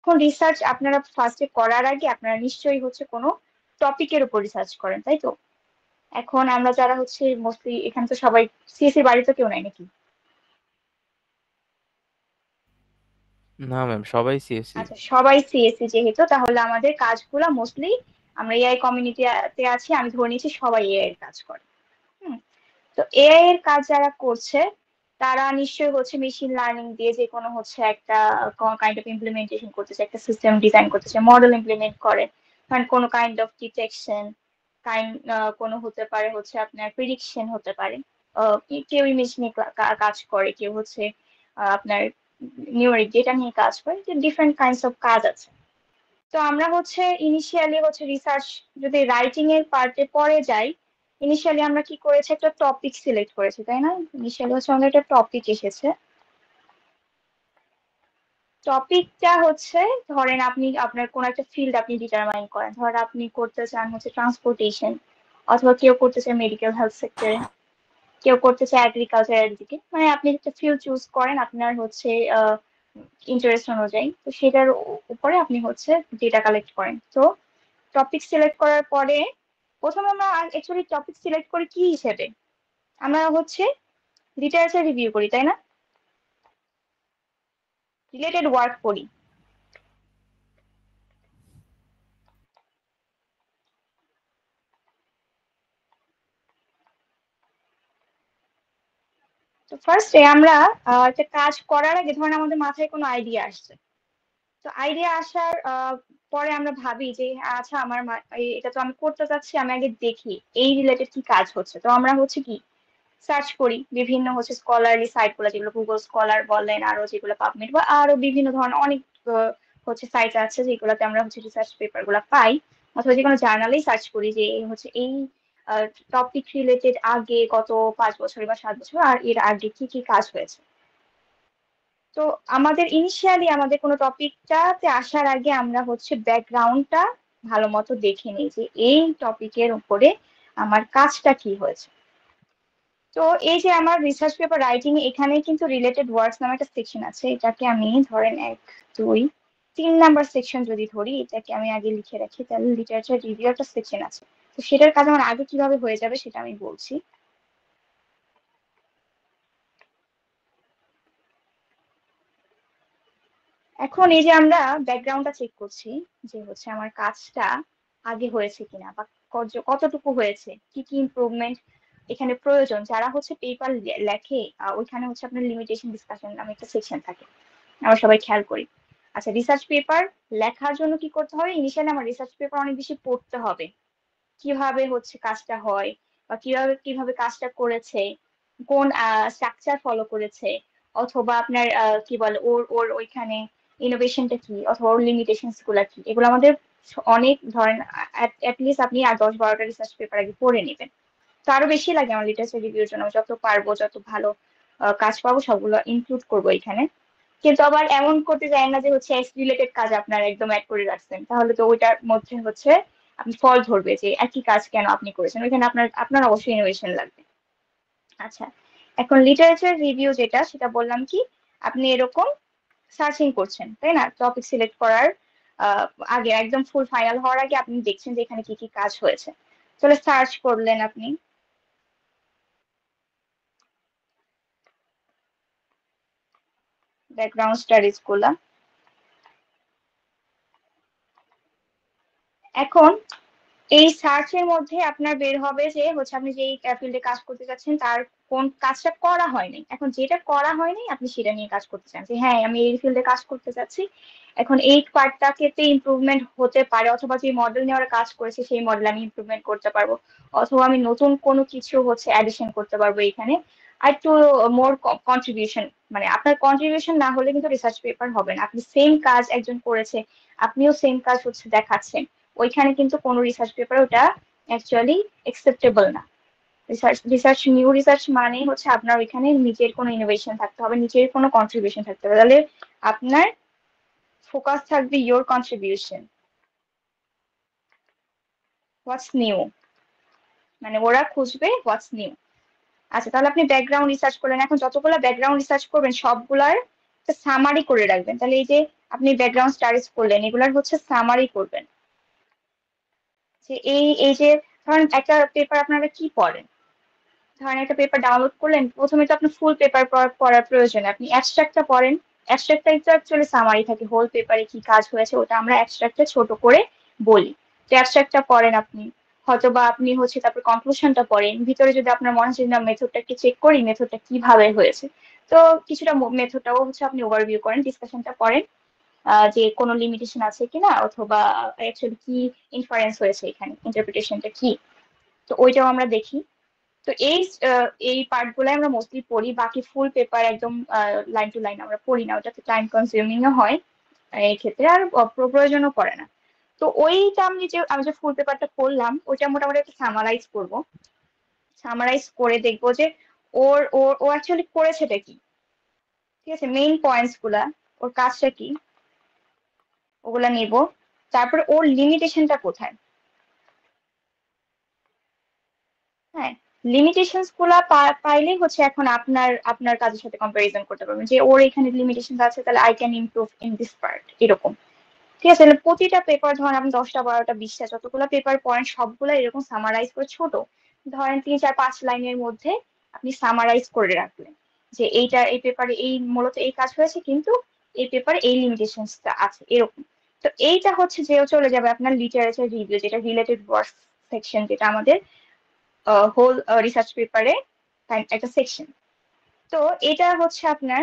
এখন রিসার্চ আপনারা ফার্স্টে করার আগে আপনারা নিশ্চয়ই হচ্ছে কোনো টপিকের উপর রিসার্চ করেন, তাই তো? এখন আমরা যারা হচ্ছে মোস্টলি এখানে তো সবাই সিএসসি বাড়ি তো কেউ নাই নাকি? না ম্যাম, সবাই সিএসসি। আচ্ছা, সবাই সিএসসি যেহেতু, তাহলে আমাদের কাজগুলো মোস্টলি, আমরা এআই কমিউনিটিতে আছি, আমি ধরে নিয়েছি সবাই এআই এর কাজ করে। হুম। তো এআই এর কাজ যারা করছে তারা নিশ্চয়ই হচ্ছে মেশিন লার্নিং দিয়ে যে কোনো হচ্ছে একটা কাইন্ড অফ ইমপ্লিমেন্টেশন করতেছে, একটা সিস্টেম ডিজাইন করতেছে, মডেল ইমপ্লিমেন্ট করে, মানে কোনো কাইন্ড অফ ডিটেকশন, কোনো হতে পারে হচ্ছে আপনার প্রিডিকশন হতে পারে। কেউ ইমেজ নিয়ে কাজ করে, কেউ হচ্ছে আপনার নিউমেরিক ডেটা নিয়ে কাজ করে, যে ডিফারেন্ট কাইন্ডস অফ কাজ আছে। তো আমরা হচ্ছে ইনিশিয়ালি হচ্ছে রিসার্চ, যদি রাইটিং এর পার্টে পরে যাই, ইনিশিয়ালি আমরা কি করেছি, একটা টপিক সিলেক্ট করেছি, তাই না? ইনিশিয়ালি হচ্ছে আমাদের একটা টপিক এসেছে। টপিকটা হচ্ছে, ধরেন আপনি আপনার কোন একটা ফিল্ড আপনি ডিটারমাইন করেন, ধরেন আপনি করতে চান হচ্ছে ট্রান্সপোর্টেশন, অথবা কেউ করতে চায় মেডিকেল হেলথ সেক্টরে, কেউ করতে চায় এগ্রিকালচারের দিকে, মানে আপনি একটা ফিল্ড চুজ করেন আপনার হচ্ছে ইন্টারেস্ট অনুযায়ী, তো সেটার উপরে আপনি হচ্ছে ডেটা কালেক্ট করেন। তো টপিক সিলেক্ট করার পরে প্রথমে আমরা অ্যাকচুয়ালি টপিক সিলেক্ট করি কি হিসেবে, আমরা হচ্ছে লিটারেচার রিভিউ করি, তাই না? রিলেটেড ওয়ার্ক করি। তো ফার্স্টে আমরা একটা কাজ করার আগে ধরেন আমাদের মাথায় কোনো আইডিয়া আসছে। তো আইডিয়া আসার পরে আমরা ভাবি যে আচ্ছা এটা তো আমি করতে চাচ্ছি, আমি আগে দেখি এই রিলেটেড কি কাজ হচ্ছে। তো আমরা হচ্ছে কি সার্চ করি বিভিন্ন হচ্ছে স্কলারলি সাইট গুলো, যেগুলো গুগল স্কলার বলেন, আরো যেগুলো পাবমেড বা আরো বিভিন্ন ধরনের অনেক হচ্ছে সাইট আছে যেগুলোতে আমরা হচ্ছে রিসার্চ পেপার গুলা পাই, অথবা যে কোনো জার্নালেই সার্চ করি যে হচ্ছে এই টপিক রিলেটেড আগে গত 5 বছর বা 7 বছর আর এর আগে কি কি কাজ হয়েছে। তো আমাদের ইনিশিয়ালি আমাদের কোনো টপিকটাতে আসার আগে আমরা হচ্ছে ব্যাকগ্রাউন্ডটা ভালো মতো দেখে নিই যে এই টপিকের উপরে আমার কাজটা কি হয়েছে। তো এই যে আমার রিসার্চ পেপার রাইটিং, এখানে কিন্তু রিলেটেড ওয়ার্ডস নামে একটা সেকশন আছে, এটাকে আমি ধরেন 1, 2, 3 নাম্বার সেকশন যদি ধরি, এটাকে আমি আগে লিখে রাখি, তাহলে লিটারেচার রিভিউ একটা সেকশন আছে। তো সেটার কাজ আমার আগে কিভাবে হয়ে যাবে সেটা আমি বলছি। এখন এই যে আমরা ব্যাকগ্রাউন্ডটা চেক করছি যে হচ্ছে আমার কাজটা আগে হয়েছে কিনা, বা কতটুকু হয়েছে, কি কি ইমপ্রুভমেন্ট এখানে প্রয়োজন। যারা হচ্ছে পেপার লেখে ওইখানে হচ্ছে আপনার লিমিটেশন ডিসকাশন নামে একটা সেকশন থাকে, আমরা সবাই খেয়াল করি। আচ্ছা, রিসার্চ পেপার লেখার জন্য কি করতে হবে, ইনিশিয়ালি আমার রিসার্চ পেপার অনেক বেশি পড়তে হবে, কিভাবে হচ্ছে কাজটা হয়, বা কিভাবে কিভাবে কাজটা করেছে, কোন স্ট্রাকচার ফলো করেছে, অথবা আপনার কি বলে ওর ওর ওইখানে ইনোভেশনটা কি, অথবা ওর লিমিটেশনস গুলা কি, এগুলো আমাদের অনেক ধরেন লিস্ট আপনি আর 10-12টা রিসার্চ পেপার আগে পড়ে নেবেন। তো আরো বেশি লাগে আমার লিটারেচার রিভিউর জন্য, যত পারবো যত ভালো কাজ পাবো সবগুলো ইনক্লুড করবো এখানে। কিন্তু আবার এমন করতে চাই না যে হচ্ছে এক্স রিলেটেড কাজ আপনার একদম অ্যাড করে রাখছেন, তাহলে তো ওইটার মধ্যে হচ্ছে আপনি ফল ধরবে যে একই কাজ কেন আপনি করেছেন, ওইখানে আপনার আপনার অবশ্যই ইনোভেশন লাগবে। আচ্ছা, এখন লিটারেচার রিভিউ যেটা, সেটা বললাম কি, আপনি এরকম সার্চিং করছেন, তাই না? টপিক সিলেক্ট করার আহ, আগে একদম ফুল ফাইনাল হওয়ার আগে আপনি দেখছেন যে এখানে কি কি কাজ হয়েছে। তাহলে সার্চ করলেন আপনি ব্যাকগ্রাউন্ড স্টাডিজ গুলা। এখন এই সার্চের মধ্যে আপনার বের হবে যে হচ্ছে আপনি যেই ফিল্ডে কাজ করতে চাচ্ছেন তার কোন কাজটা করা হয়নি। এখন যেটা করা হয়নি আপনি সেটা নিয়ে কাজ করতে চান, যে হ্যাঁ আমি এই ফিল্ডে কাজ করতে চাচ্ছি, এখন এই পার্টটাকে ইমপ্রুভমেন্ট হতে পারে, অথবা যে মডেল নিয়ে ওরা কাজ করেছে সেই মডেল আমি ইমপ্রুভমেন্ট করতে পারবো, অথবা আমি নতুন কোনো কিছু হচ্ছে অ্যাডিশন করতে পারবো এখানে, আর একটু মোর কন্ট্রিবিউশন। মানে আপনার কন্ট্রিবিউশন না হলে কিন্তু রিসার্চ পেপার হবে না। আপনি সেম কাজ একজন করেছে, আপনিও সেম কাজ হচ্ছে দেখাচ্ছেন, ওইখানে কিন্তু কোনো রিসার্চ পেপার ওটা অ্যাকচুয়ালি একসেপ্টেবল না। নিউ রিসার্চ মানে হচ্ছে আপনার ওইখানে নিজের কোনো ইনোভেশন থাকতে হবে, নিজের কোনো কন্ট্রিবিউশন থাকতে হবে, তাহলে আপনার ফোকাস থাকবে ইয়োর কন্ট্রিবিউশন, হোয়াটস নিউ, মানে ওরা খুঁজবে হোয়াটস নিউ। আচ্ছা, তাহলে আপনি ব্যাকগ্রাউন্ড রিসার্চ করলেন, এখন যতগুলো ব্যাকগ্রাউন্ড রিসার্চ করবেন সবগুলার একটা সামারি করে রাখবেন। তাহলে এই যে আপনি ব্যাকগ্রাউন্ড স্টাডিজ করলেন, এগুলার হচ্ছে সামারি করবেন। যে এই যে ধরেন একটা পেপার আপনারা কি পড়েন, ধরেন একটা পেপার ডাউনলোড করলেন, প্রথমে তো আপনার ফুল পেপার পড়ার প্রয়োজন, আপনি অ্যাবস্ট্রাক্টটা পড়েন। অ্যাবস্ট্রাক্টটাই তো অ্যাকচুয়ালি সামারি থাকে, হোল পেপারে কি কাজ হয়েছে ওটা আমরা অ্যাবস্ট্রাক্টে ছোট করে বলি। তো অ্যাবস্ট্রাক্টটা পড়েন আপনি, হয়তো বা আপনি হচ্ছে তারপর কনক্লুশনটা পড়েন, ভিতরে যদি আপনার মনে হচ্ছে না মেথডটা একটু চেক করি, মেথডটা কিভাবে হয়েছে, তো কিছুটা মেথডটাও হচ্ছে আপনি ওভারভিউ করেন, ডিসকাশনটা করেন, যে কোনো লিমিটেশন আছে কিনা, অথবা অ্যাকচুয়ালি কি ইনফারেন্স হয়েছে, এখানে ইন্টারপ্রিটেশনটা কি, তো ওইটাও আমরা দেখি। তো এই পার্ট গুলো আমরা মোস্টলি পড়ি, বাকি ফুল পেপার একদম লাইন টু লাইন আমরা পড়ি না, ওটাতে টাইম কনজিউমিং হয় এই ক্ষেত্রে, আর প্রয়োজনও পড়ে না। তো ওইটা আমি যে ফুল পেপারটা পড়লাম ওইটা মোটামুটি একটা সামারাইজ করব, সামারাইজ করে দেখবো যে ওর ওর ও অ্যাকচুয়ালি করেছেটা কি, ঠিক আছে, মেইন পয়েন্টস গুলা, ওর কাজটা কি, ওগুলা নিব। তারপরে ওর লিমিটেশনটা কোথায়, হ্যাঁ, লিমিটেশনস গুলা পাইলেই হচ্ছে এখন আপনার আপনার কাজের সাথে কম্পারিজন করতে পারবেন, যে ওর এখানে লিমিটেশন আছে, তাহলে I can improve in this part, এরকম। ঠিক আছে, তাহলে প্রতিটা পেপার ধরেন আপনি 10টা 12টা 20টা যতগুলো পেপার পড়েন সবগুলো এরকম সামারাইজ করে ছোট, ধরেন 3 4 5 লাইনের মধ্যে আপনি সামারাইজ করে রাখলেন, যে এই পেপারে এই মূলত এই কাজ হয়েছে, কিন্তু এই পেপারে এই লিমিটেশনসটা আছে, এরকম। তো এইটা হচ্ছে যে চলে যাবে আপনার লিটারেচার রিভিউ, যেটা রিলেটেড ওয়ার্কস সেকশন, যেটা আমাদের হোল রিসার্চ পেপারে একটা সেকশন। তো এটা হচ্ছে আপনার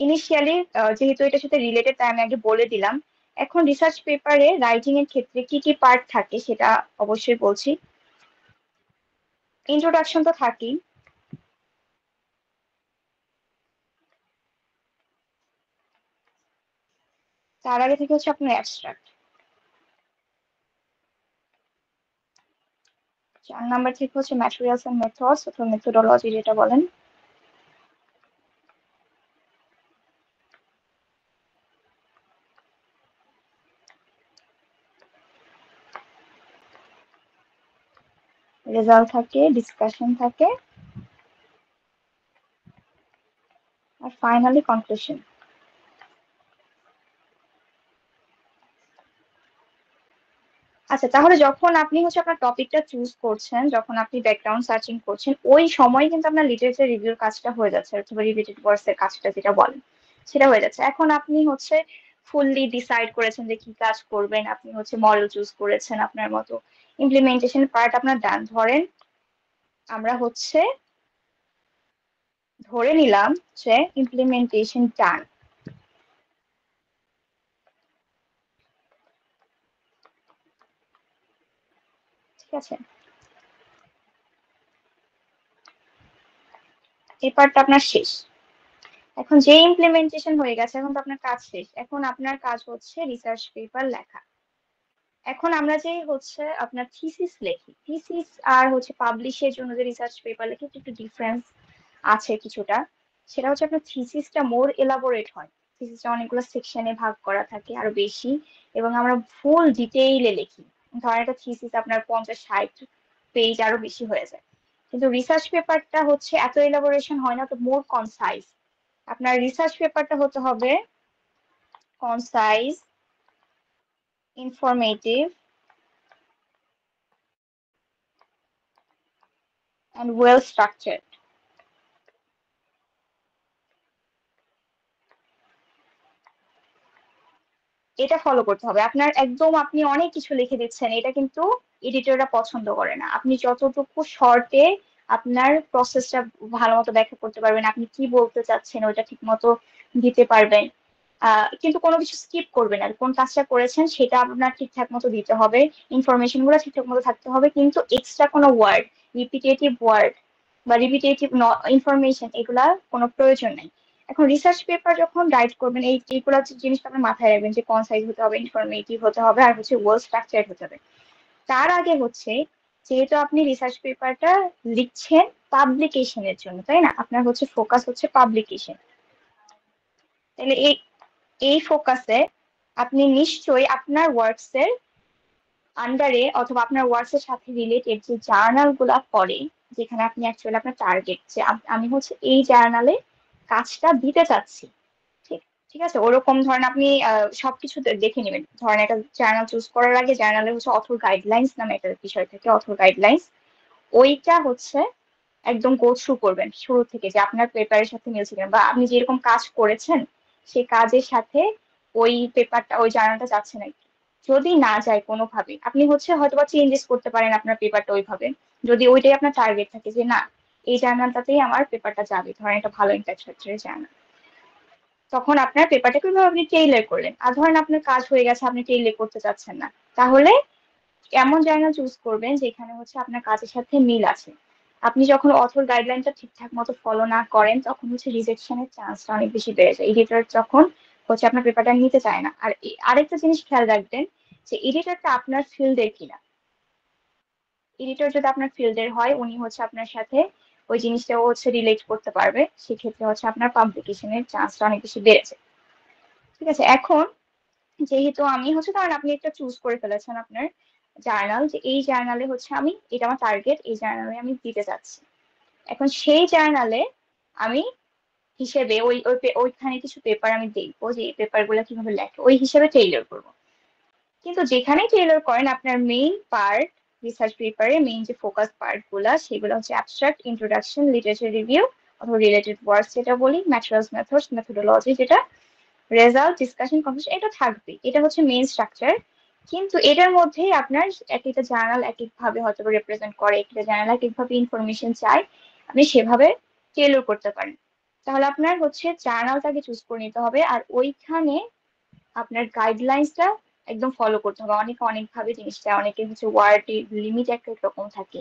ইনিশিয়ালি, যেহেতু এটার সাথে রিলেটেড তাই আমি আগে বলে দিলাম। এখন রিসার্চ পেপারে রাইটিং এর ক্ষেত্রে কি কি পার্ট থাকে সেটা অবশ্যই বলছি। ইন্ট্রোডাকশন তো থাকেই, তার আগে থেকে হচ্ছে আপনার অ্যাবস্ট্রাক্ট, 4 নাম্বার থেকে হচ্ছে ম্যাটেরিয়ালস এন্ড মেথডস অথবা মেথোডোলজি যেটা বলেন, রেজাল্ট থাকে, ডিসকাশন থাকে, আর ফাইনালি কনক্লুশন। আচ্ছা, তাহলে যখন আপনি হচ্ছে আপনার টপিকটা চুজ করছেন, যখন আপনি ব্যাকগ্রাউন্ড সার্চিং করছেন, ওই সময় কিন্তু আপনার লিটারেচার রিভিউর কাজটা হয়ে যাচ্ছে, অথবা রিলেটেড ওয়ার্কস এর কাজটা যেটা বলেন সেটা হয়ে যাচ্ছে। এখন আপনি হচ্ছে ফুললি ডিসাইড করেছেন যে কি কাজ করবেন, আপনি হচ্ছে মডেল চুজ করেছেন আপনার মতো, ইমপ্লিমেন্টেশন পার্ট আপনার ডান। ধরেন আমরা হচ্ছে ধরে নিলাম যে ইমপ্লিমেন্টেশন ডান, ঠিক আছে, এই পার্টটা আপনার শেষ। এখন যে ইমপ্লিমেন্টেশন হয়ে গেছে, এখন তো আপনার কাজ শেষ, এখন আপনার কাজ হচ্ছে রিসার্চ পেপার লেখা। এখন আমরা যে হচ্ছে আপনার থিসিস লেখি, থিসিস আর হচ্ছে পাবলিশের জন্য যে রিসার্চ পেপার লেখি, একটু ডিফারেন্স আছে কিছুটা। সেটা হচ্ছে আপনার থিসিসটা মোর এলাবোরেট হয়, থিসিসটা অনেকগুলো সেকশনে ভাগ করা থাকে আরো বেশি, এবং আমরা ফুল ডিটেইলে লিখি। ধরেন একটা থিসিস আপনার 50 60 পেজ আরো বেশি হয়ে যায়, কিন্তু রিসার্চ পেপারটা হচ্ছে এত এলাবোরেশন হয় না, তো মোর কনসাইজ। আপনার রিসার্চ পেপারটা হতে হবে concise, informative, and well structured। এটা ফলো করতে হবে আপনার, একদম আপনি অনেক কিছু লিখে দিচ্ছেন, এটা কিন্তু এডিটররা পছন্দ করে না। আপনি যতটুকু শর্টে আপনার প্রসেসটা ভালো মতো ব্যাখ্যা করতে পারবেন, আপনি কি বলতে চাচ্ছেন ওইটা ঠিক মতো দিতে পারবেন, কিন্তু কোনো কিছু স্কিপ করবেন না, কোন কাজটা করেছেন সেটা আপনার ঠিকঠাক মতো দিতে হবে, ইনফরমেশন গুলো ঠিকঠাক মতো থাকতে হবে, কিন্তু এক্সট্রা কোনো ওয়ার্ড, রিপিটেটিভ ওয়ার্ড বা রিপিটেটিভ ইনফরমেশন এগুলা কোনো প্রয়োজন নেই। এখন রিসার্চ পেপার যখন রাইট করবেন, এইগুলো জিনিসটা আপনি মাথায় রাখবেন, যে কনসাইজ হতে হবে, ইনফরমেটিভ হতে হবে, আর হচ্ছে ওয়েল স্ট্রাকচার্ড হতে হবে। তার আগে হচ্ছে, যেহেতু আপনি রিসার্চ পেপারটা লিখছেন পাবলিকেশনের জন্য, তাই না, আপনার হচ্ছে ফোকাস হচ্ছে পাবলিকেশন, তাহলে এই ফোকাসে আপনি নিশ্চয়ই আপনার ওয়ার্কস এর আন্ডারে অথবা আপনার ওয়ার্কস এর সাথে রিলেটেড যে জার্নাল গুলা পড়ে, যেখানে আপনি অ্যাকচুয়ালি আপনার টার্গেট যে আমি হচ্ছে এই জার্নালে কাজটা দিতে চাচ্ছি, ঠিক, ঠিক আছে? ওরকম ধরেন আপনি সবকিছু দেখে নেবেন। ধরেন একটা জার্নাল চুজ করার আগে জার্নালে হচ্ছে অথর গাইডলাইন্স নামে একটা বিষয় থাকে, অথর গাইডলাইন্স। ওইটা হচ্ছে একদম গো থ্রু করবেন শুরু থেকে, যে আপনার পেপারের সাথে মিলছে কিনা, বা আপনি যেরকম কাজ করেছেন সেই কাজের সাথে ওই পেপারটা, ওই জার্নালটা যাচ্ছে নাকি। যদি না যায় কোনোভাবে, আপনি হচ্ছে হয়তোবা চেঞ্জেস করতে পারেন আপনার পেপারটা ওইভাবে, যদি ওইটাই আপনার টার্গেট থাকে যে না, এই জার্নালটাতেই আমার পেপারটা যাবে, ধরেন একটা ভালো ইম্প্যাক্ট ফ্যাক্টরের জার্নাল, তখন আপনার পেপারটাকে ওইভাবে আপনি টেইলার করলেন। আর ধরেন আপনার কাজ হয়ে গেছে, আপনি টেইলার করতে চাচ্ছেন না, তাহলে এমন জার্নাল চুজ করবেন যেখানে হচ্ছে আপনার কাজের সাথে মিল আছে। আপনি যখন অথর গাইডলাইনটা ঠিকঠাক মতো ফলো না করেন, তখন হচ্ছে রিজেকশনের চান্সটা অনেক বেশি বেড়ে যায়। এডিটর যখন হচ্ছে আপনার পেপারটা নিতে চায় না। আর আরেকটা জিনিস খেয়াল রাখবেন, যে এডিটরটা আপনার ফিল্ডের কিনা। এডিটর যদি আপনার ফিল্ডের হয়, উনি হচ্ছে আপনার সাথে ওই জিনিসটাও হচ্ছে রিলেট করতে পারবে, সেক্ষেত্রে হচ্ছে আপনার পাবলিকেশনের চান্সটা অনেক বেশি বেড়েছে। ঠিক আছে? এখন যেহেতু আমি হচ্ছে, ধরেন আপনি একটা চুজ করে ফেলেছেন আপনার জার্নাল, যে এই জার্নালে হচ্ছে আমি, এটা আমার টার্গেট, এই জার্নালে আমি দিতে চাচ্ছি। এখন সেই জার্নালে আমি হিসেবে ওইখানে কিছু পেপার আমি দেখবো, যে এই পেপার গুলা কিভাবে লেখে, ওই হিসেবে টেইলর করবো। কিন্তু যেখানেই টেইলর করেন, আপনার মেইন পার্ট, রিসার্চ পেপারে মেইন যে ফোকাস পার্ট গুলা, সেগুলো হচ্ছে অ্যাবস্ট্রাক্ট, ইন্ট্রোডাকশন, লিটারেচার রিভিউ অথবা রিলেটেড ওয়ার্কস যেটা বলি, ম্যাটেরিয়ালস, মেথডস, মেথোডোলজি যেটা, রেজাল্ট, ডিসকাশন, কনক্লুশন, এটা থাকবে, এটা হচ্ছে মেইন স্ট্রাকচার। কিন্তু এটার মধ্যেই আপনার এক একটা জার্নাল এক এক ভাবে হয়তো রিপ্রেজেন্ট করে, একটা জার্নাল এক এক ভাবে ইনফরমেশন চাই, আপনি সেভাবে টেলর করতে পারেন। তাহলে আপনার হচ্ছে জার্নালটাকে চুজ করে নিতে হবে, আর ওইখানে আপনার গাইডলাইন্সটা একদম ফলো করতে হবে। অনেকে অনেক ভাবে জিনিসটা, অনেকে হচ্ছে ওয়ার্ড লিমিট এক এক রকম থাকে,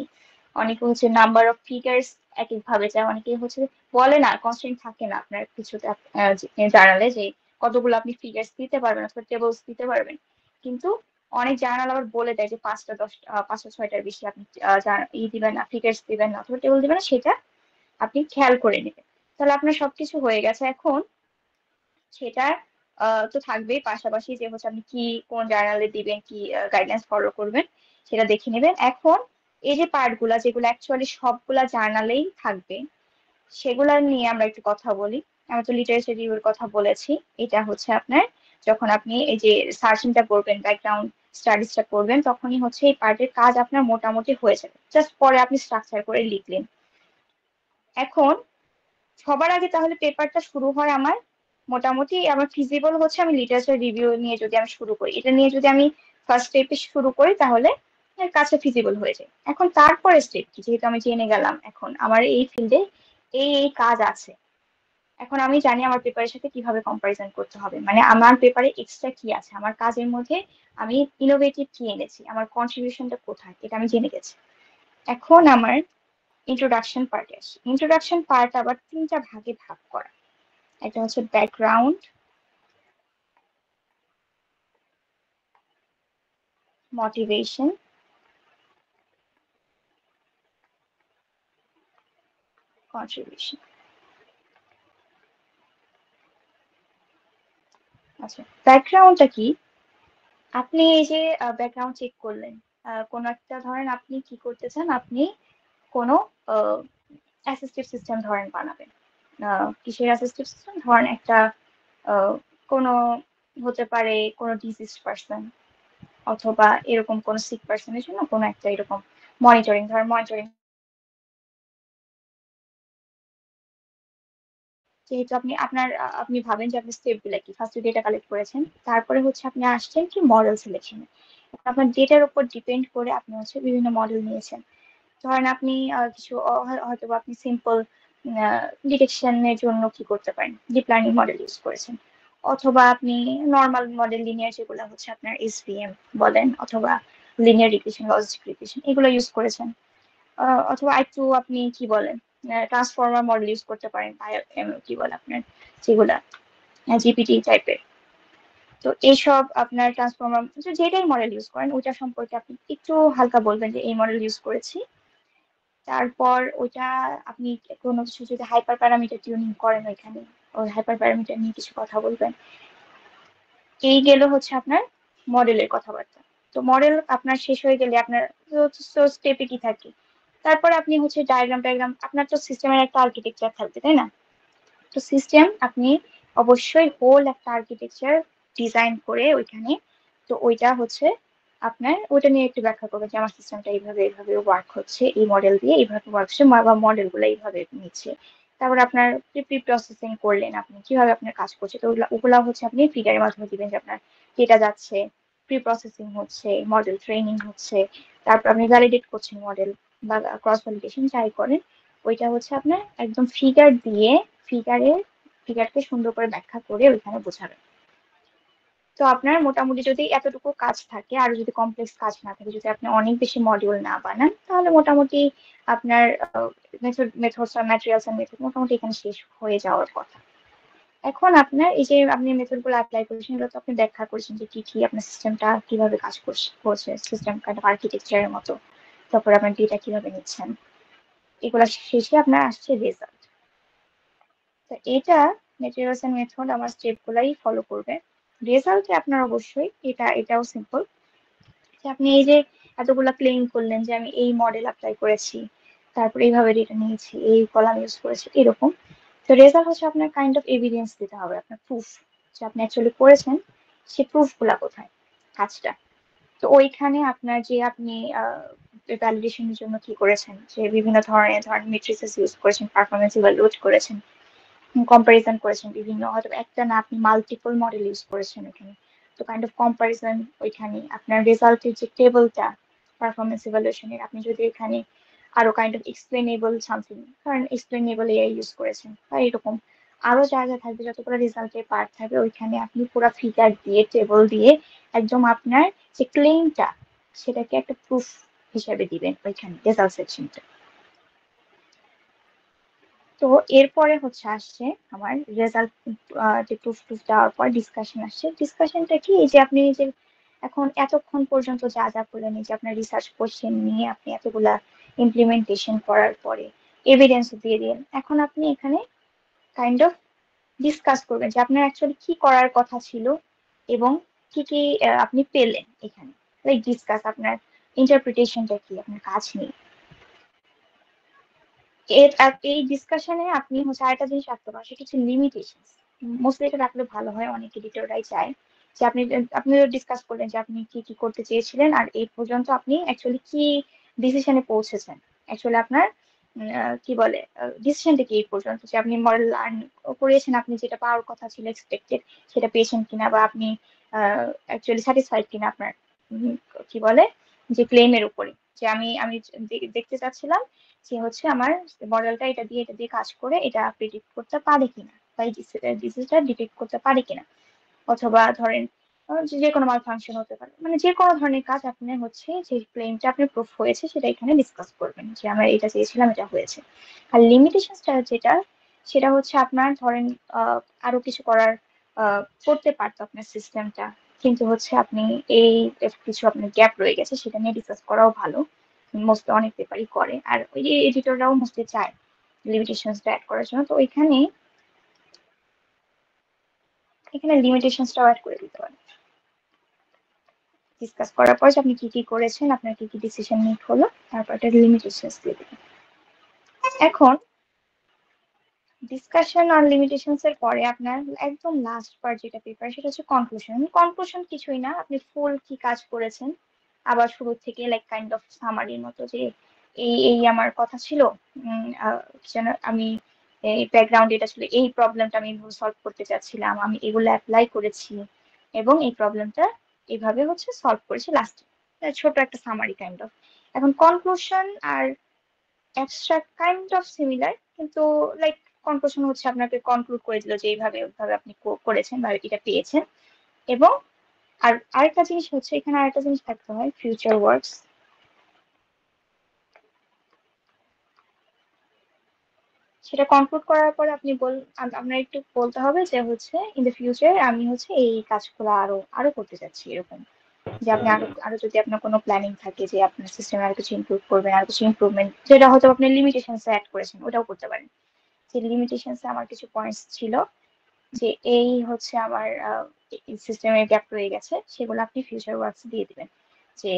অনেকে হচ্ছে নাম্বার অফ ফিগার্স এক এক ভাবে চায়, অনেকে হচ্ছে বলে না, কনস্ট্রেন্ট থাকে না আপনার কিছুতে জার্নালে, যে কতগুলো আপনি ফিগার্স দিতে পারবেন অথবা টেবলস দিতে পারবেন। কিন্তু অনেক জার্নাল আবার বলে দেয় যে 5টা 10টা 5টা 6টার বেশি আপনি দিবেন না, ফিগার্স দিবেন না অথবা টেবল দিবেন না, সেটা আপনি খেয়াল করে নেবেন। তাহলে আপনার সবকিছু হয়ে গেছে। এখন সেটা তো থাকবেই, পাশাপাশি যে হচ্ছে আপনি কি কোন জার্নালে দিবেন, কি গাইডলাইন্স ফলো করবেন, সেটা দেখে নেবেন। এখন এই যে পার্ট গুলা, যেগুলো অ্যাকচুয়ালি সবগুলা জার্নালেই থাকবে, সেগুলা নিয়ে আমরা একটু কথা বলি। আমরা তো লিটারেচার রিভিউর কথা বলেছি। এটা হচ্ছে আপনার, যখন আপনি এই যে সার্চিংটা করবেন, ব্যাকগ্রাউন্ড স্টাডিজটা করবেন, তখনই হচ্ছে এই পার্টের কাজ আপনার মোটামুটি হয়ে যাবে, জাস্ট পরে আপনি স্ট্রাকচার করে লিখলেন। এখন সবার আগে তাহলে পেপারটা শুরু হয় আমার, মোটামুটি আমার ফিজিবল হচ্ছে আমি লিটারেচার রিভিউ নিয়ে যদি আমি শুরু করি, এটা নিয়ে যদি আমি ফার্স্ট স্টেপে শুরু করি, তাহলে এর কাছে ফিজিবল হয়ে যায়। এখন তারপরে স্টেপ কি, যেহেতু আমি জেনে গেলাম এখন আমার এই ফিল্ডে এই কাজ আছে, এখন আমি জানি আমার পেপারের সাথে কিভাবে কম্পারিজন করতে হবে, মানে আমার পেপারে এক্সট্রা কি আছে, আমার কাজের মধ্যে আমি ইনোভেটিভ কি এনেছি, আমার কন্ট্রিবিউশনটা কোথায়, এটা আমি জেনে গেছি। এখন আমার ইন্ট্রোডাকশন পার্টে আসি। ইন্ট্রোডাকশন পার্ট আবার 3টা ভাগে ভাগ করা। একটা হচ্ছে ব্যাকগ্রাউন্ড, মোটিভেশন, কন্ট্রিবিউশন। আচ্ছা, ব্যাকগ্রাউন্ডটা কি? আপনি এই যে ব্যাকগ্রাউন্ড চেক করলেন, কোন একটা, ধরেন আপনি কি করতে চান, আপনি কোনো অ্যাসিস্টিভ সিস্টেম ধরেন বানাবেন। কিসের অ্যাসিস্টিভ সিস্টেম? ধরেন একটা আহ, কোনো, হতে পারে কোনো ডিজিজ পার্সন, অথবা এরকম কোনো সিক পার্সনের জন্য কোনো একটা এরকম মনিটরিং, ধরেন মনিটরিং। যেহেতু আপনি আপনার আপনি ভাবেন যে আপনি স্টেপ গুলা কি, ফার্স্টে ডেটা কালেক্ট করেছেন, তারপরে হচ্ছে আপনি আসছেন কি মডেল সিলেকশনে। আপনার ডেটার উপর ডিপেন্ড করে আপনি হচ্ছে বিভিন্ন মডেল নিয়েছেন। ধরেন আপনি কিছু হয়তো বা আপনি সিম্পল ডিটেকশনের জন্য কি করতে পারেন, ডিপ লার্নিং মডেল ইউজ করেছেন, অথবা আপনি নর্মাল মডেল, লিনিয়ার যেগুলো হচ্ছে আপনার এসভিএম বলেন, অথবা লিনিয়ার রিগ্রেশন, লজিক রিগ্রেশন, এগুলো ইউজ করেছেন। অথবা একটু আপনি কি বলেন, ট্রান্সফর্মার মডেল ইউজ করতে পারেন, কি বলে আপনার যেগুলা জিপিটি টাইপের। তো এইসব আপনার ট্রান্সফর্মার, যেটাই মডেল ইউজ করেন ওইটা সম্পর্কে আপনি একটু হালকা বলবেন যে এই মডেল ইউজ করেছি। তারপর ওইটা আপনি কোনো কিছু যদি হাইপার প্যারামিটার টিউনিং করেন, ওইখানে ওই হাইপার প্যারামিটার নিয়ে কিছু কথা বলবেন। এই গেল হচ্ছে আপনার মডেলের কথাবার্তা। তো মডেল আপনার শেষ হয়ে গেলে আপনার স্টেপে কি থাকে, তারপরে আপনি হচ্ছে ডায়াগ্রাম টায়াগ্রাম, আপনার তো সিস্টেমের একটা আর্কিটেকচার থাকবে, তাই না? তো সিস্টেম আপনি অবশ্যই হোল একটা আর্কিটেকচার ডিজাইন করে ওইখানে, তো ওইটা হচ্ছে আপনার ওইটা নিয়ে একটু ব্যাখ্যা করবে যে আমার সিস্টেমটা এইভাবে এইভাবে ওয়ার্ক হচ্ছে, এই মডেল দিয়ে এইভাবে ওয়ার্ক হচ্ছে, বা মডেলগুলো এইভাবে নিচ্ছে। তারপর আপনার প্রি প্রসেসিং করলেন, আপনি কিভাবে আপনার কাজ করছে, তো ওগুলা হচ্ছে আপনি ফিগারের মাধ্যমে দিবেন যে আপনার ডেটা যাচ্ছে, প্রি প্রসেসিং হচ্ছে, মডেল ট্রেনিং হচ্ছে, তারপর আপনি ভ্যালিডেট করছেন মডেল বা ক্রস ভ্যালিডেশন যাই করেন, ওইটা হচ্ছে আপনার একদম ফিগার দিয়ে ফিগারকে সুন্দর করে ব্যাখ্যা করে ওইখানে বোঝাবেন। তো আপনার মোটামুটি যদি এতটুকু কাজ থাকে, আর যদি কমপ্লেক্স কাজ না থাকে, যদি আপনি অনেক বেশি মডিউল না বানান, তাহলে মোটামুটি আপনার মেথডস আর ম্যাটেরিয়ালস আর মেথড মোটামুটি এখানে শেষ হয়ে যাওয়ার কথা। এখন আপনার এই যে আপনি মেথড গুলো অ্যাপ্লাই করেছেন, এগুলো তো আপনি ব্যাখ্যা করেছেন যে কি কি আপনার সিস্টেমটা কিভাবে কাজ করছে, সিস্টেম কাইন্ড অফ আর্কিটেকচারের মতো, তারপর আপনার ডেটা কিভাবে নিচ্ছেন, এগুলা শেষে আপনার আসছে রেজাল্ট। তো এটা ম্যাটেরিয়ালস এন্ড মেথড আমার স্টেপ গুলাই ফলো করবে। রেজাল্টে আপনার অবশ্যই এটাও সিম্পল, যে আপনি এই যে এতগুলা ক্লেম করলেন যে আমি এই মডেল অ্যাপ্লাই করেছি, তারপর এইভাবে ডেটা নিয়েছি, এই কলাম ইউজ করেছি, এরকম। তো রেজাল্ট হচ্ছে আপনার কাইন্ড অফ এভিডেন্স দিতে হবে, আপনার প্রুফ যে আপনি অ্যাকচুয়ালি করেছেন, সে প্রুফ গুলা কোথায় কাজটা। তো ওইখানে আপনার যে আপনি ভ্যালিডেশনের জন্য কি করেছেন, যে বিভিন্ন ধরনের মেট্রিক্স ইউজ করেছেন, পারফরমেন্স ইভালুয়েট করেছেন, কম্পারিজন করেছেন বিভিন্ন, হয়তো একটা না আপনি মাল্টিপল মডেল ইউজ করেছেন এখানে, তো কাইন্ড অফ কম্পারিজন ওইখানে আপনার রেজাল্টের যে টেবলটা পারফরমেন্স ইভালুয়েশনের, আপনি যদি এখানে আরো কাইন্ড অফ এক্সপ্লেনেবল সামথিং, কারণ এক্সপ্লেনেবল এআই ইউজ করেছেন বা এরকম আরো যা যা থাকবে, যতগুলো রেজাল্টের পার্ট থাকবে, ওইখানে আপনি পুরো ফিগার দিয়ে টেবল দিয়ে একদম আপনার যে ক্লেমটা সেটাকে একটা প্রুফ হিসাবে দিবেন ওইখানে রেজাল্ট সেকশনটা। তো এরপরে হচ্ছে আসছে আমার রেজাল্ট, যে প্রুফ টুফ দেওয়ার পর ডিসকাশন আসছে। ডিসকাশনটা কি, এই যে আপনি যে এখন এতক্ষণ পর্যন্ত যা যা করলেন, এই যে আপনার রিসার্চ কোশ্চেন নিয়ে আপনি এতগুলা ইমপ্লিমেন্টেশন করার পরে এভিডেন্স দিয়ে দিলেন, এখন আপনি এখানে কাইন্ড অফ ডিসকাস করবেন যে আপনার অ্যাকচুয়ালি কি করার কথা ছিল এবং কি কি আপনি পেলেন এখানে, লাইক ডিসকাস আপনার ইন্টারপ্রিটেশনটা কি আপনার কাজ নিয়ে। এই ডিসকাশনে আপনি হচ্ছে আরেকটা জিনিস রাখতে পারেন, সেটা হচ্ছে লিমিটেশন। মোস্টলি এটা রাখলে ভালো হয়, অনেক এডিটররাই চায় যে আপনি ডিসকাস করলেন যে আপনি কি কি করতে চেয়েছিলেন, আর এই পর্যন্ত আপনি অ্যাকচুয়ালি কি ডিসিশনে পৌঁছেছেন, অ্যাকচুয়ালি আপনার কি বলে ডিসিশনটা কি এই পর্যন্ত, যে আপনি মডেল লার্ন করিয়েছেন, আপনি যেটা পাওয়ার কথা ছিল এক্সপেক্টেড সেটা পেয়েছেন কিনা, বা আপনি অ্যাকচুয়ালি স্যাটিসফাইড কিনা আপনার কি বলে যে ক্লেমের উপরে, যে আমি দেখতে চাচ্ছিলাম যে হচ্ছে আমার মডেলটা এটা দিয়ে কাজ করে এটা প্রেডিক্ট করতে পারে কিনা, বা এই ডিজিজটা ডিটেক্ট করতে পারে কিনা, অথবা ধরেন যে কোনো মাল ফাংশন হতে পারে, মানে যে কোনো ধরনের কাজ আপনি হচ্ছে যে ক্লেমটা আপনি প্রুফ হয়েছে সেটা এখানে ডিসকাস করবেন, যে আমরা এটা চেয়েছিলাম এটা হয়েছে। আর লিমিটেশনটা যেটা, সেটা হচ্ছে আপনার ধরেন আরো কিছু করতে পারতো আপনার সিস্টেমটা, কিন্তু হচ্ছে আপনি এই কিছু আপনার গ্যাপ রয়ে গেছে, সেটা নিয়ে ডিসকাস করাও ভালো। মোস্টলি অনেক পেপারই করে, আর ওই যে এডিটররাও মোস্টলি চায় লিমিটেশনসটা অ্যাড করার জন্য, তো এখানে লিমিটেশনসটাও অ্যাড করে দিতে পারেন। ডিসকাস করার পর যে আপনি কি কি করেছেন, আপনার কি কি ডিসিশন মেক হলো, তারপর একটা লিমিটেশনস দিয়ে দেবেন। এখন ডিসকাশন আর লিমিটেশনস এর পরে আপনার একদম লাস্ট পার্ট যেটা পেপার, সেটা হচ্ছে কনক্লুশন। কনক্লুশন কিছুই না, আপনি ফুল কি কাজ করেছেন আবার শুরু থেকে লাইক কাইন্ড অফ সামারির মতো, যে এই এই আমার কথা ছিল, যেন আমি এই ব্যাকগ্রাউন্ড এটা ছিল, এই প্রবলেমটা আমি সলভ করতে চাচ্ছিলাম, আমি এগুলো অ্যাপ্লাই করেছি এবং এই প্রবলেমটা এইভাবে হচ্ছে সলভ করেছি লাস্টে, ছোট একটা সামারি কাইন্ড অফ। এখন কনক্লুশন আর অ্যাবস্ট্রাক্ট কাইন্ড অফ সিমিলার, কিন্তু লাইক কনক্লুশন হচ্ছে আপনাকে কনক্লুড করে দিল যে এইভাবে ওইভাবে আপনি করেছেন বা এটা পেয়েছেন। এবং আর আরেকটা জিনিস হচ্ছে, এখানে আরেকটা জিনিস থাকতে হয়, ফিউচার ওয়ার্কস। সেটা কনক্লুড করার পরে আপনি আপনার একটু বলতে হবে যে হচ্ছে ইন দ্য ফিউচার আমি হচ্ছে এই কাজগুলো আরো আরো করতে চাচ্ছি, এরকম। যে আপনি আরো আরো যদি আপনার কোনো প্ল্যানিং থাকে যে আপনার সিস্টেমে আরো কিছু ইমপ্রুভ করবেন, আর কিছু ইমপ্রুভমেন্ট যেটা হয়তো আপনি লিমিটেশনস অ্যাড করেছেন, ওটাও করতে পারেন। যে লিমিটেশনস আমার কিছু পয়েন্টস ছিল, যে এই হচ্ছে আমার সিস্টেমে গ্যাপ রয়ে গেছে, সেগুলো আপনি ফিউচার ওয়ার্কস দিয়ে দিবেন, যে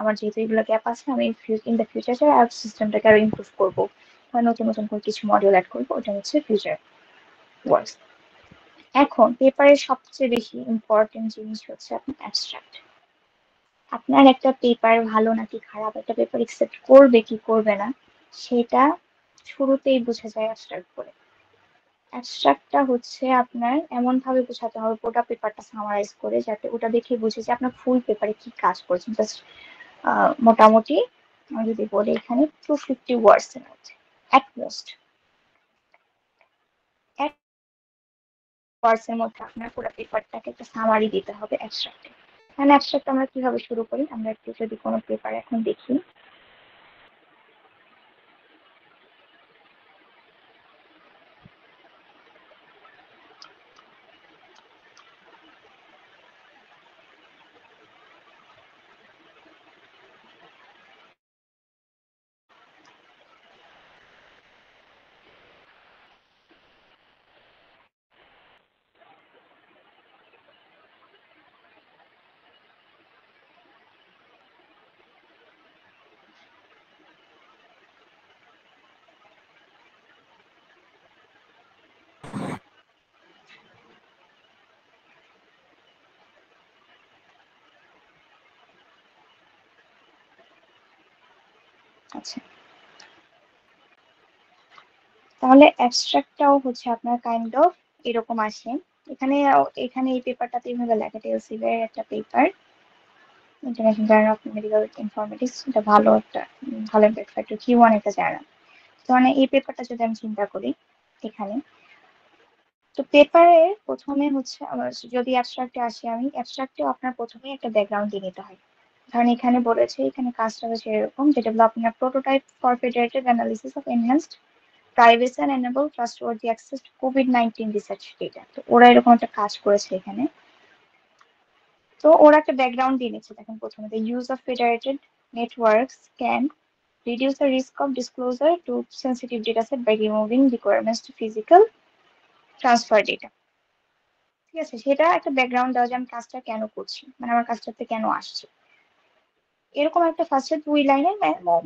আমার যেহেতু এগুলো গ্যাপ আছে, আমি ইন দ্য ফিউচার আর সিস্টেমটাকে আরো ইমপ্রুভ করবো, বা নতুন নতুন করে কিছু মডিউল অ্যাড করবো, ওটা হচ্ছে ফিউচার ওয়ার্কস। এখন পেপারের সবচেয়ে বেশি ইম্পর্টেন্ট জিনিস হচ্ছে আপনার অ্যাবস্ট্রাক্ট। আপনার একটা পেপার ভালো নাকি খারাপ, একটা পেপার একসেপ্ট করবে কি করবে না, সেটা শুরুতেই বোঝা যায় অ্যাবস্ট্রাক্ট করে। অ্যাবস্ট্রাক্টটা হচ্ছে আপনার এমন ভাবে বোঝাতে হবে পুরোটা পেপারটা সামারাইজ করে, যাতে ওটা দেখে বুঝে যে আপনার ফুল পেপারে কি কাজ করছেন। জাস্ট মোটামুটি আমি যদি বলি এখানে 250 ওয়ার্ডস এর মধ্যে অ্যাটমোস্ট ওয়ার্ডস এর মধ্যে আপনার পুরো পেপারটাকে একটা সামারি দিতে হবে অ্যাবস্ট্রাক্টে। মানে অ্যাবস্ট্রাক্ট আমরা কিভাবে শুরু করি, আমরা একটু যদি কোনো পেপার এখন দেখি। আচ্ছা, তাহলে অ্যাবস্ট্রাক্টটাও হচ্ছে আপনার কাইন্ড অফ এরকম আসে। এখানে এখানে এই পেপারটাতে এইভাবে লেখা টেলসিভের একটা paper, international journal of medical informatics. এটা ভালো একটা ভালো একটা Q1 একটা জার্নাল। তো মানে এই পেপারটা যদি আমি চিন্তা করি এখানে, তো পেপারে প্রথমে হচ্ছে যদি অ্যাবস্ট্রাক্টে আসি, আমি অ্যাবস্ট্রাক্টেও আপনার প্রথমে একটা ব্যাকগ্রাউন্ড দিয়ে নিতে হয়। ধরেন এখানে বলেছে, এখানে কাজটা হচ্ছে এরকম যে development prototype for federated analysis of enhanced privacy and enable trustworthy access to COVID-19 research data. তো ওরা এরকম একটা কাজ করেছে এখানে। তো ওরা একটা ব্যাকগ্রাউন্ড দিয়ে নিচ্ছে। দেখেন প্রথমে, the use of federated networks can reduce the risk of disclosure to sensitive dataset by removing requirements to physical transfer data। ঠিক আছে, সেটা একটা ব্যাকগ্রাউন্ড দেওয়া যে আমি কাজটা কেন করছি, মানে আমার কাজটাতে কেন আসছে, এরকম একটা ফার্স্টে 2 লাইনের।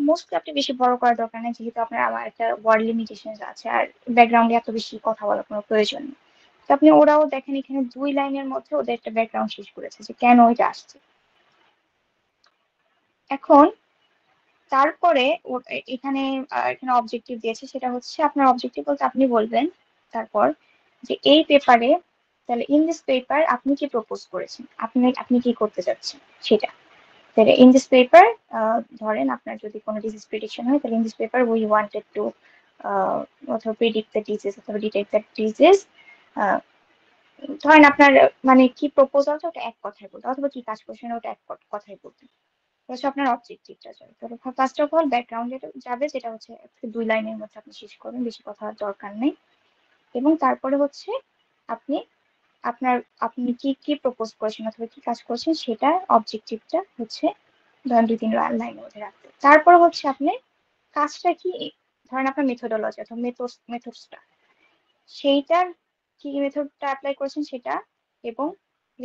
মোস্টলি আপনি বেশি বড় করার দরকার নেই, যেহেতু আপনার আমার একটা ওয়ার্ড লিমিটেশন আছে, আর ব্যাকগ্রাউন্ডে এত বেশি কথা বলার কোনো প্রয়োজন নেই। তো আপনি ওরাও দেখেন এখানে 2 লাইনের মধ্যে ওদের একটা ব্যাকগ্রাউন্ড শেষ করেছে যে কেন এটা আসছে। এখন তারপরে এখানে এখানে অবজেক্টিভ দিয়েছে, সেটা হচ্ছে আপনার অবজেক্টিভ বলতে আপনি বলবেন তারপর যে এই পেপারে, তাহলে ইন দিস পেপার আপনি কি প্রপোজ করেছেন, আপনি আপনি কি করতে চাচ্ছেন সেটা। তাহলে ইন দিস পেপার, ধরেন আপনার যদি কোনো ডিজিজ প্রেডিকশন হয়, তাহলে in this paper we wanted to অথবা প্রেডিক্ট দ্য ডিজিজ অথবা ডিটেক্ট দ্য ডিজিজ। ধরেন আপনার মানে কি প্রপোজালটা ওটা এক কথায় বলতে, অথবা কি কাজ করছেন ওটা এক কথায় বলতে, হচ্ছে আপনার অবজেক্টিভটা যাবে। তো ফার্স্ট অফ অল ব্যাকগ্রাউন্ডে যাবে, যেটা হচ্ছে 2 লাইনের মধ্যে আপনি শেষ করবেন, বেশি কথা দরকার নেই। এবং তারপরে হচ্ছে আপনি আপনার আপনি কি কি প্রপোজ করেছেন অথবা কি কাজ করছেন সেটা অবজেক্টিভটা হচ্ছে ধরেন 2-3 লাইনের মধ্যে রাখতে। তারপর হচ্ছে আপনি কাজটা কি, ধরেন আপনার মেথোডোলজি অথবা মেথডসটা, সেইটার কি মেথডটা অ্যাপ্লাই করেছেন সেটা, এবং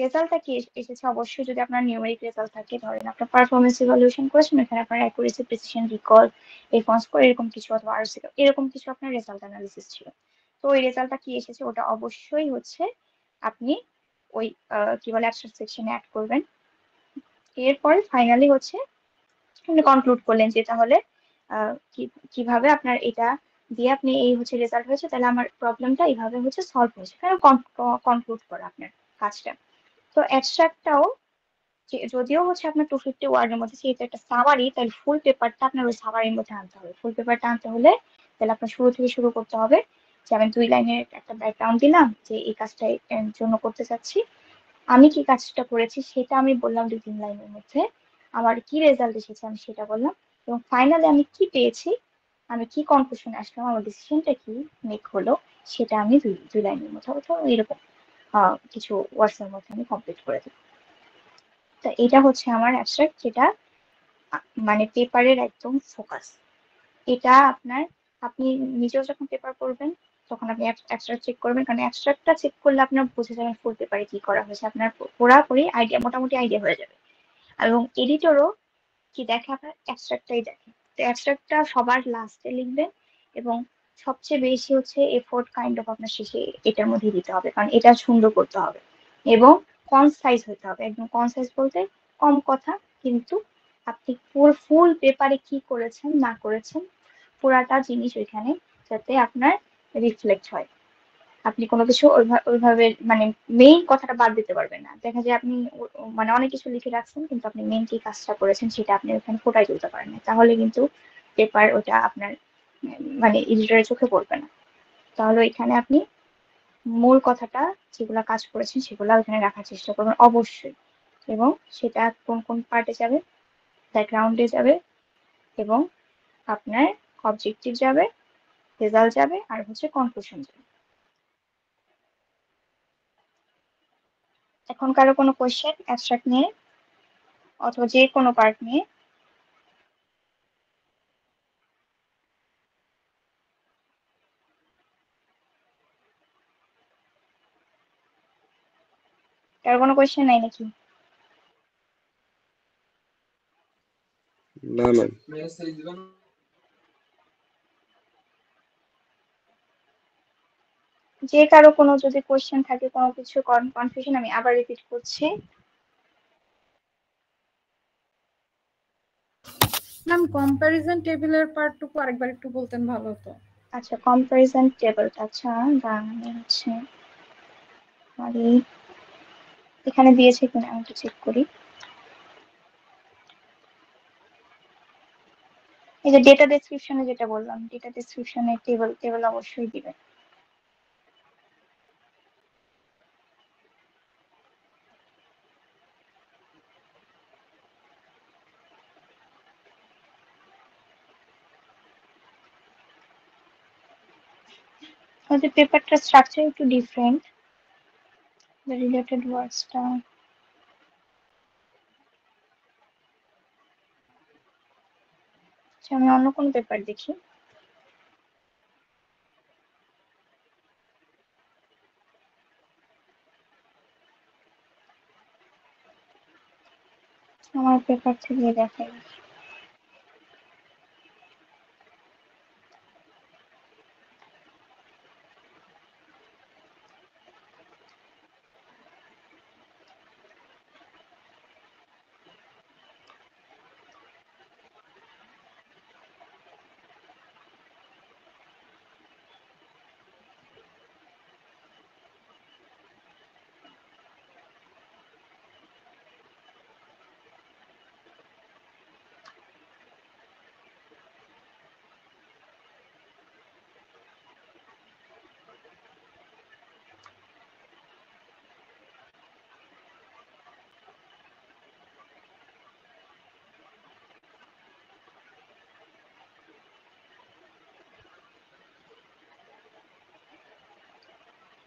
রেজাল্টটা কি এসেছে। অবশ্যই যদি আপনার নিউমেরিক রেজাল্ট থাকে, ধরেন আপনার পারফরমেন্স ইভালুয়েশন করেছেন, এখানে আপনার accuracy, precision, recall, response score এরকম কিছু, অথবা আর এরকম কিছু আপনার রেজাল্ট অ্যানালিসিস ছিল। তো ওই রেজাল্টটা কি এসেছে ওটা অবশ্যই হচ্ছে আপনি ওই কি বলে অ্যাবস্ট্রাক্ট সেকশনে অ্যাড করবেন। এরপর ফাইনালি হচ্ছে আপনি কনক্লুড করলেন যে তাহলে কিভাবে আপনার এটা দিয়ে আপনি এই হচ্ছে রেজাল্ট হয়েছে, তাহলে আমার প্রবলেমটা এইভাবে হচ্ছে সলভ হয়েছে, কারণ কনক্লুড করা আপনার কাজটা। তো অ্যাবস্ট্রাক্টটাও যদিও হচ্ছে আপনার 250 ওয়ার্ডের মধ্যে, যেহেতু একটা সামারি, তাহলে ফুল পেপারটা আপনার ওই সামারির মধ্যে আনতে হবে। ফুল পেপারটা আনতে হলে তাহলে আপনার শুরু থেকে শুরু করতে হবে, যে আমি 2 লাইনের একটা ব্যাকগ্রাউন্ড দিলাম যে এই কাজটা এর জন্য করতে চাচ্ছি, আমি কি কাজটা করেছি সেটা আমি বললাম 2-3 লাইনের মধ্যে, আমার কি রেজাল্ট এসেছে আমি সেটা বললাম, এবং ফাইনালি আমি কি পেয়েছি, আমি কি কনক্লুশনে আসলাম, আমার ডিসিশনটা কি মেক হলো, সেটা আমি 2 লাইনের মধ্যে অথবা এরকম কিছু ওয়ার্ডসের মধ্যে আমি কমপ্লিট করে দেবো। তো এটা হচ্ছে আমার অ্যাবস্ট্রাক্ট, যেটা মানে পেপারের একদম ফোকাস। এটা আপনার, আপনি নিজেও যখন পেপার করবেন তখন আপনি অ্যাবস্ট্রাক্ট চেক করবেন, কারণ অ্যাবস্ট্রাক্টটা চেক করলে আপনার বুঝে যাবেন ফুল পেপারে কি করা হয়েছে, আপনার পুরোপুরি আইডিয়া, মোটামুটি আইডিয়া হয়ে যাবে। এবং এডিটরও কি দেখে, আপনার অ্যাবস্ট্রাক্টটাই দেখে। তো অ্যাবস্ট্রাক্টটা সবার লাস্টে লিখবেন, এবং সবচেয়ে বেশি হচ্ছে এফোর্ট কাইন্ড অফ আপনার শেষে এটার মধ্যে দিতে হবে, কারণ এটা সুন্দর করতে হবে এবং কনসাইজ হতে হবে। একদম কনসাইজ বলতে কম কথা, কিন্তু আপনি পুরো ফুল পেপারে কি করেছেন না করেছেন পুরাটা জিনিস ওইখানে যাতে আপনার রিফ্লেক্ট হয়। আপনি কোনো কিছু ওইভাবে মানে মেইন কথাটা বাদ দিতে পারবেন না। দেখা যায় আপনি মানে অনেক কিছু লিখে রাখছেন কিন্তু আপনি মেইন কি কাজটা করেছেন সেটা আপনি ওখানে ফোটাই তুলতে পারেন না, তাহলে কিন্তু পেপার ওটা আপনার মানে এডিটরের চোখে পড়বে না। তাহলে এখানে আপনি মূল কথাটা যেগুলা কাজ করেছেন সেগুলা ওখানে রাখার চেষ্টা করবেন অবশ্যই। এবং সেটা কোন কোন পার্টে যাবে, ব্যাকগ্রাউন্ডে যাবে এবং আপনার অবজেক্টিভ যাবে, রেজাল্ট যাবে, আর হচ্ছে কনক্লুশন যাবে। এখন কারো কোনো কোয়েশ্চেন অ্যাবস্ট্রাক্ট নিয়ে অথবা যে কোনো পার্ট নিয়ে? কারো কোনো কোয়েশ্চেন নাই নাকি? না ম্যাম। যে কারো কোনো যদি কোয়েশ্চেন থাকে, কোনো কিছু কনফিউশন, আমি আবার রিপিট করছি। ম্যাম কম্প্যারিজন টেবিলের পার্টটুকু আরেকবার একটু বলতেন ভালো হতো। আচ্ছা, কম্পারিজন টেবিল। আচ্ছা, আমি হচ্ছে আরে এখানে দিয়েছে কিনা আমি একটু চেক করি। এই যে ডেটা ডেসক্রিপশনে যেটা বললাম, ডেটা ডেসক্রিপশনে টেবিল টেবিল অবশ্যই দিবে। ওই পেপারটা স্ট্রাকচার একটু ডিফারেন্ট, রিলেটেড ওয়ার্ডসটা। আচ্ছা, আমি অন্য কোনো পেপার দেখি। আমার পেপার থেকে দেখাই।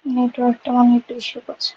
নেটওয়ার্কটা মানে একটু ইস্যু করছে।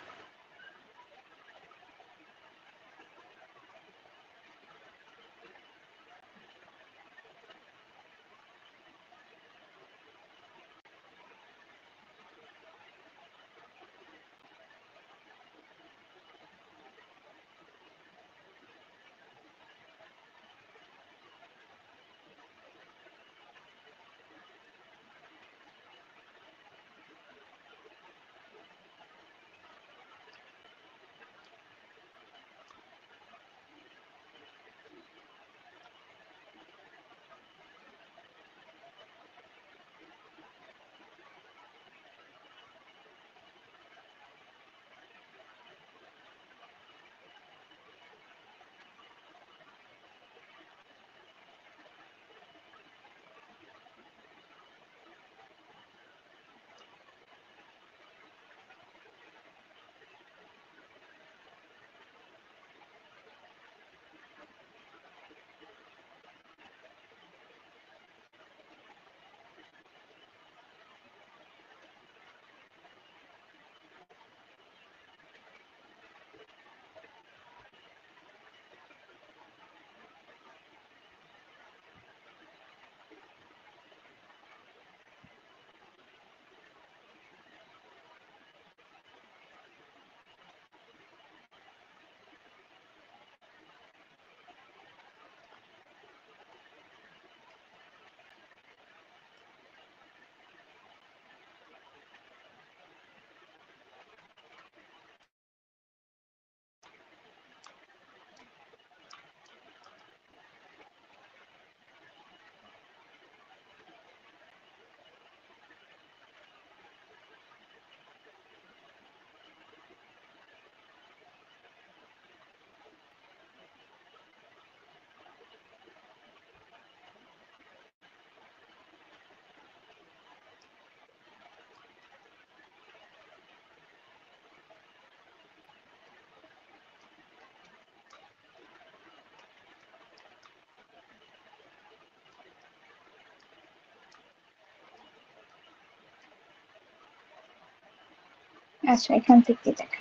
আচ্ছা, এখান থেকে দেখ।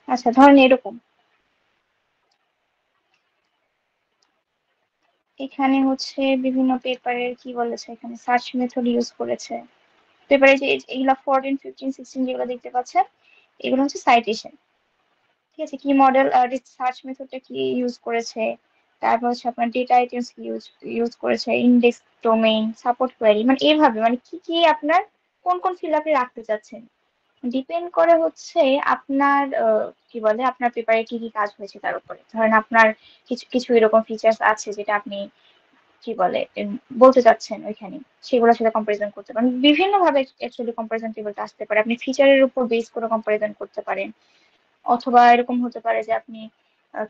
আচ্ছা, ধরেন এরকম, এখানে হচ্ছে বিভিন্ন পেপারের কি বলেছে, এখানে সার্চ মেথড ইউজ করেছে। পেপারে যে এইগুলা 14, 15, 16 যেগুলো দেখতে পাচ্ছেন, এগুলো হচ্ছে সাইটেশন। ঠিক আছে, কি মডেল সার্চ মেথডটা কি ইউজ করেছে, তারপর হচ্ছে আপনার ডেটা আইটেমস কি ইউজ করেছে, ইন্ডেক্স, ডোমেইন, সাপোর্ট কোয়েরি, মানে এইভাবে, মানে কি কি আপনার কোন কোন ফিল আপে রাখতে চাচ্ছেন, ডিপেন্ড করে হচ্ছে আপনার কি বলে, আপনার পেপারে কি কি কাজ হয়েছে তার উপরে। ধরেন আপনার কিছু কিছু এরকম ফিচার্স আছে যেটা আপনি কি বলে বলতে চাচ্ছেন ওইখানে, সেগুলোর সাথে কম্পারিজন করতে পারেন। বিভিন্ন ভাবে অ্যাকচুয়ালি কম্পারিজন টেবিলটা আসতে পারে। আপনি ফিচারের উপর বেস করে কম্পারিজন করতে পারেন, অথবা এরকম হতে পারে যে আপনি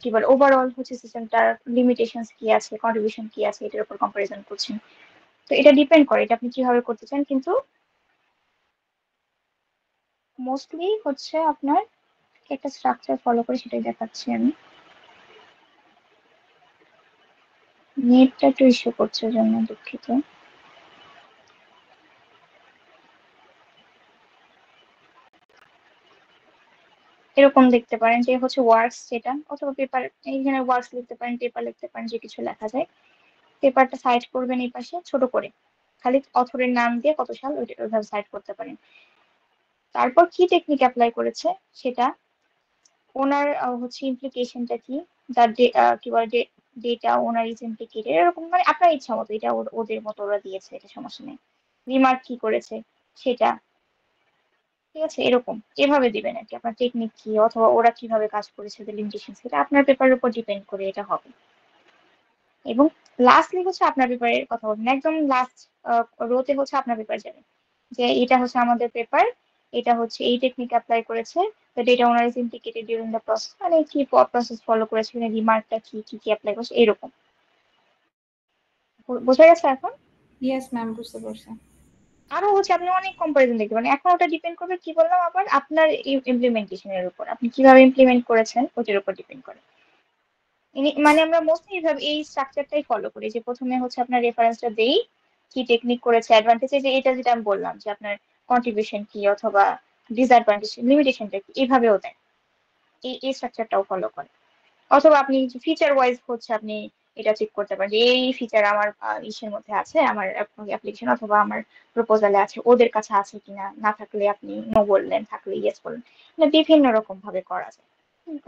কি বলে ওভারঅল হচ্ছে সিস্টেমটার লিমিটেশনস কি আছে, কন্ট্রিবিউশন কি আছে, এটার উপর কম্পারিজন করছেন। তো এটা ডিপেন্ড করে এটা আপনি কিভাবে করতে চান, কিন্তু মোস্টলি হচ্ছে আপনার একটা স্ট্রাকচার ফলো করে সেটাই দেখাচ্ছি আমি। নেটটা একটু ইস্যু করছে, জন্য দুঃখিত। এরকম দেখতে পারেন যে হচ্ছে ওয়ার্কস যেটা, অথবা পেপার, এইখানে ওয়ার্কস লিখতে পারেন, পেপার লিখতে পারেন, যে কিছু লেখা যায়। পেপারটা সাইড করবেন এই পাশে ছোট করে, খালি অথরের নাম দিয়ে কত সাল ওইভাবে সাইড করতে পারেন। তারপর কি টেকনিক অ্যাপ্লাই করেছে সেটা, ওনার হচ্ছে ইমপ্লিকেশনটা কি, যার কি বলে ডেটা ওনার ইজ ইমপ্লিকেটেড, এরকম মানে আপনার ইচ্ছা মতো, এটা ওদের মতো ওরা দিয়েছে, এটা সমস্যা নেই। রিমার্ক কি করেছে সেটা, ঠিক আছে, এরকম এভাবে দিবেন আর কি। আপনার টেকনিক কি, অথবা ওরা কিভাবে কাজ করেছে, লিমিটেশন, সেটা আপনার পেপারের উপর ডিপেন্ড করে এটা হবে। এবং লাস্টলি হচ্ছে আপনার পেপারের কথা বলবেন, একদম লাস্ট রোতে হচ্ছে আপনার পেপার যাবে, যে এটা হচ্ছে আমাদের পেপার, এটা হচ্ছে এই টেকনিক অ্যাপ্লাই করেছে, the data owner is implicated during the process, মানে কি প্রসেস ফলো করেছে, রিমার্কটা কি কি কি অ্যাপ্লাই করেছে, এরকম। বোঝা গেছে এখন? ইয়েস ম্যাম, বুঝতে পারছি। আরো হচ্ছে আপনি অনেক কম্পারিজন দেখতে পারেন। এখন ওটা ডিপেন্ড করবে কি বললাম আবার, আপনার ইমপ্লিমেন্টেশনের উপর, আপনি কিভাবে ইমপ্লিমেন্ট করেছেন ওটার উপর ডিপেন্ড করে। মানে আমরা মোস্টলি এইভাবে এই স্ট্রাকচারটাই ফলো করি, যে প্রথমে হচ্ছে আপনার রেফারেন্সটা দেই, কি টেকনিক করেছে, অ্যাডভান্টেজ, যে এটা যেটা আমি বললাম যে আপনার কন্ট্রিবিউশন কি, অথবা ডিসঅ্যাডভান্টেজ, লিমিটেশনটা কি, এইভাবেও দেয়। এই স্ট্রাকচারটাও ফলো করে। অথবা আপনি ফিচার ওয়াইজ হচ্ছে আপনি এটা চেক করতে পারেন, যে এই ফিচার আমার ইসের মধ্যে আছে, আমার অ্যাপ্লিকেশন অথবা আমার প্রপোজালে আছে, ওদের কাছে আছে কিনা, না থাকলে আপনি নো বললেন, থাকলে ইয়েস বললেন, মানে বিভিন্ন রকম ভাবে করা যায়।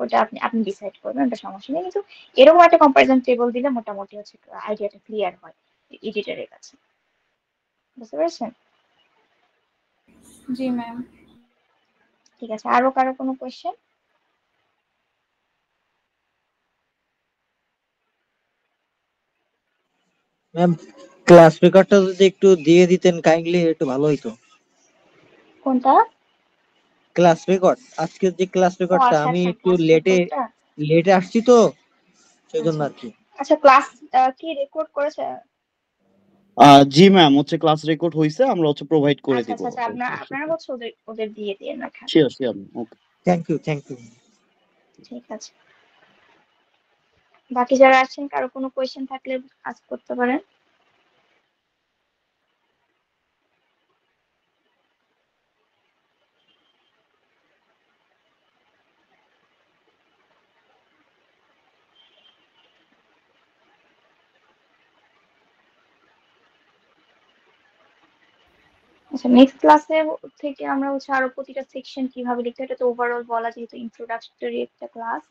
ওটা আপনি আপনি ডিসাইড করবেন, ওটা সমস্যা নেই, কিন্তু এরকম একটা কম্পারিজন টেবিল দিলে মোটামুটি হচ্ছে আইডিয়াটা ক্লিয়ার হয় এডিটরের কাছে। বুঝতে পেরেছেন? জি ম্যাম। ঠিক আছে, আরো কারো কোনো কোয়েশ্চেন? ম্যাম, ক্লাস রেকর্ডটা যদি একটু দিয়ে দিতেন কাইন্ডলি, একটু ভালো হইতো। কোনটা? ক্লাস রেকর্ড, আজকের যে ক্লাস ও রেকর্ডটা, আচ্ছা আমি আচ্ছা, একটু ক্লাস লেটে রেকর্ডটা। লেটে আসছি তো, সেজন্য আচ্ছা আর কি। আচ্ছা, ক্লাস কি রেকর্ড করেছে? জি ম্যাম, হচ্ছে ক্লাস রেকর্ড হয়েছে, আমরা হচ্ছে প্রোভাইড করে আচ্ছা দিব আচ্ছা আচ্ছা, আপনারা হোয়াটসঅ্যাপে। হচ্ছে ওদের ওদের দিয়ে দিয়ে রাখা। Sure sure, okay. Thank you, thank you. ঠিক আছে, বাকি যারা আছেন কারো কোনো কোয়েশ্চেন থাকলে আস্ক করতে পারেন। আচ্ছা, নেক্সট ক্লাসে থেকে আমরা হচ্ছে আরো প্রতিটা সেকশন কিভাবে লিখতে হয়, এটা তো ওভারঅল বলা, যেহেতু ইন্ট্রোডাক্টরি একটা ক্লাস,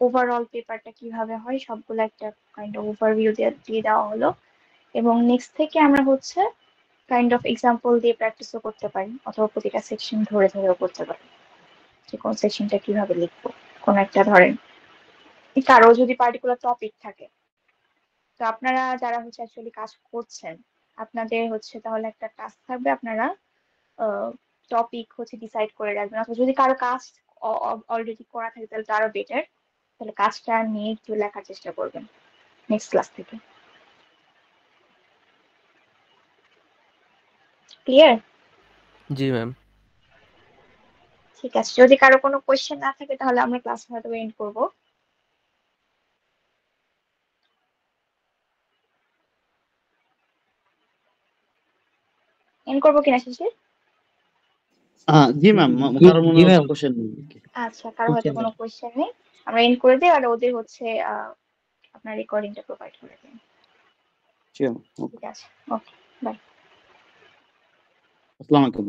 ওভারঅল পেপারটা কিভাবে হয় সবগুলো একটা কাইন্ড অফ ওভারভিউ দিয়ে দেওয়া হলো। এবং নেক্সট থেকে আমরা হচ্ছে কাইন্ড অফ এক্সাম্পল দিয়ে প্র্যাকটিসও করতে পারি, অথবা প্রতিটা সেকশন ধরে ধরেও করতে পারি, যে কোন সেকশনটা কিভাবে লিখবো। কোন একটা ধরেন কারো যদি পার্টিকুলার টপিক থাকে, তো আপনারা যারা হচ্ছে অ্যাকচুয়ালি কাজ করছেন, আপনাদের হচ্ছে তাহলে একটা টাস্ক থাকবে, আপনারা টপিক হচ্ছে ডিসাইড করে রাখবেন, অথবা যদি কারো কাজ অলরেডি করা থাকে তাহলে তো আরো বেটার, তাহলে কাজটা নিয়ে একটু লেখার চেষ্টা করবেন নেক্সট ক্লাস থেকে। ক্লিয়ার? জি ম্যাম। ঠিক আছে, যদি কারো কোনো কোয়েশ্চেন না থাকে তাহলে আমরা ক্লাস হয়তো এন্ড করব। এন্ড করবো কিনা শিশির? জি ম্যাম, কারোর মনে জি হচ্ছে ম্যাম, কোশ্চেন আচ্ছা, কারো হয়তো কোশ্চেন কোনো কোয়েশ্চেন নেই, আমরা এন্ড করে দিই আর ওদের হচ্ছে আপনার রেকর্ডিংটা প্রোভাইড করে দিন। নেই। ঠিক আছে, ওকে, বাই। আসসালামু আলাইকুম।